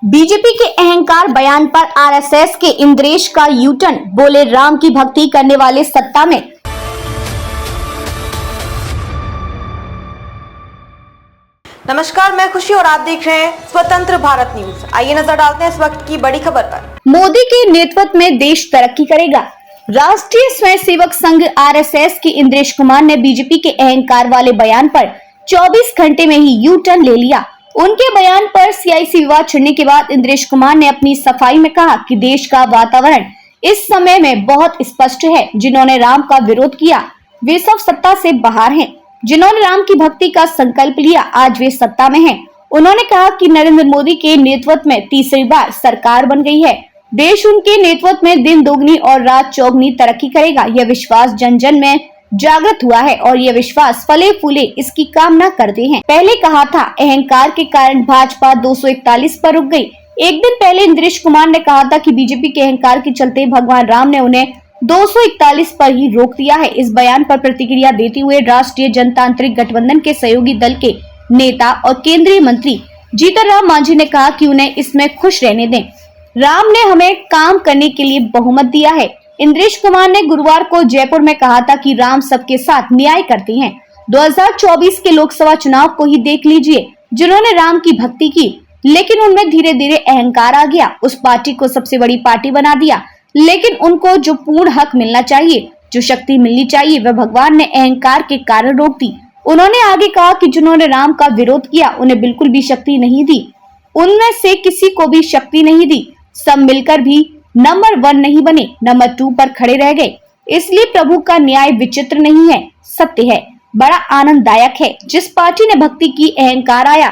BJP के अहंकार बयान पर आरएसएस के इंद्रेश का यूटर्न, बोले राम की भक्ति करने वाले सत्ता में। नमस्कार, मैं खुशी और आप देख रहे हैं स्वतंत्र भारत न्यूज। आइए नजर डालते हैं इस वक्त की बड़ी खबर पर। मोदी के नेतृत्व में देश तरक्की करेगा। राष्ट्रीय स्वयंसेवक संघ आरएसएस के इंद्रेश कुमार ने बीजेपी के अहंकार वाले बयान पर 24 घंटे में ही यू टर्न ले लिया। उनके बयान पर सियासी विवाद छिड़ने के बाद इंद्रेश कुमार ने अपनी सफाई में कहा कि देश का वातावरण इस समय में बहुत स्पष्ट है। जिन्होंने राम का विरोध किया वे सब सत्ता से बाहर हैं। जिन्होंने राम की भक्ति का संकल्प लिया आज वे सत्ता में हैं। उन्होंने कहा कि नरेंद्र मोदी के नेतृत्व में तीसरी बार सरकार बन गई है। देश उनके नेतृत्व में दिन दोगुनी और रात चौगुनी तरक्की करेगा। यह विश्वास जन जन में जागृत हुआ है और यह विश्वास फले फूले इसकी कामना करते हैं। पहले कहा था अहंकार के कारण भाजपा 241 पर रुक गई। एक दिन पहले इंद्रेश कुमार ने कहा था कि बीजेपी के अहंकार के चलते भगवान राम ने उन्हें 241 पर ही रोक दिया है। इस बयान पर प्रतिक्रिया देते हुए राष्ट्रीय जनतांत्रिक गठबंधन के सहयोगी दल के नेता और केंद्रीय मंत्री जीतन राम मांझी ने कहा कि उन्हें इसमें खुश रहने दें। राम ने हमें काम करने के लिए बहुमत दिया है। इंद्रेश कुमार ने गुरुवार को जयपुर में कहा था कि राम सबके साथ न्याय करते हैं। 2024 के लोकसभा चुनाव को ही देख लीजिए। जिन्होंने राम की भक्ति की लेकिन उनमें धीरे धीरे अहंकार आ गया। उस पार्टी को सबसे बड़ी पार्टी बना दिया। लेकिन उनको जो पूर्ण हक मिलना चाहिए, जो शक्ति मिलनी चाहिए, वह भगवान ने अहंकार के कारण रोक दी। उन्होंने आगे कहा कि जिन्होंने राम का विरोध किया उन्हें बिल्कुल भी शक्ति नहीं दी। उनमें से किसी को भी शक्ति नहीं दी। सब मिलकर भी नंबर 1 नहीं बने, नंबर 2 पर खड़े रह गए। इसलिए प्रभु का न्याय विचित्र नहीं है, सत्य है। बड़ा आनंददायक है। जिस पार्टी ने भक्ति की अहंकार आया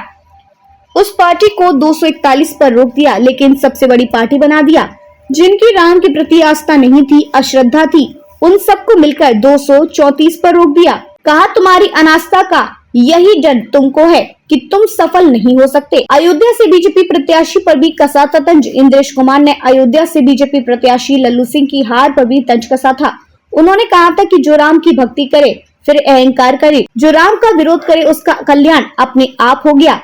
उस पार्टी को 241 पर रोक दिया, लेकिन सबसे बड़ी पार्टी बना दिया। जिनकी राम के प्रति आस्था नहीं थी, अश्रद्धा थी, उन सबको मिलकर 234 पर रोक दिया। कहा तुम्हारी अनास्था का यही डर तुमको है कि तुम सफल नहीं हो सकते। अयोध्या से बीजेपी प्रत्याशी पर भी कसा था तंज। इंद्रेश कुमार ने अयोध्या से बीजेपी प्रत्याशी लल्लू सिंह की हार पर भी तंज कसा था। उन्होंने कहा था कि जो राम की भक्ति करे फिर अहंकार करे, जो राम का विरोध करे उसका कल्याण अपने आप हो गया।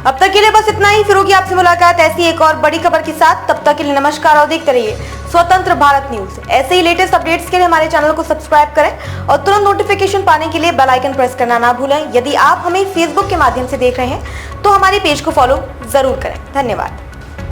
अब तक के लिए बस इतना ही। फिर होगी आपसे मुलाकात ऐसी एक और बड़ी खबर के साथ। तब तक के लिए नमस्कार और देखते रहिए स्वतंत्र भारत न्यूज। ऐसे ही लेटेस्ट अपडेट्स के लिए हमारे चैनल को सब्सक्राइब करें और तुरंत नोटिफिकेशन पाने के लिए बेल आइकन प्रेस करना ना भूलें। यदि आप हमें फेसबुक के माध्यम से देख रहे हैं तो हमारे पेज को फॉलो जरूर करें। धन्यवाद।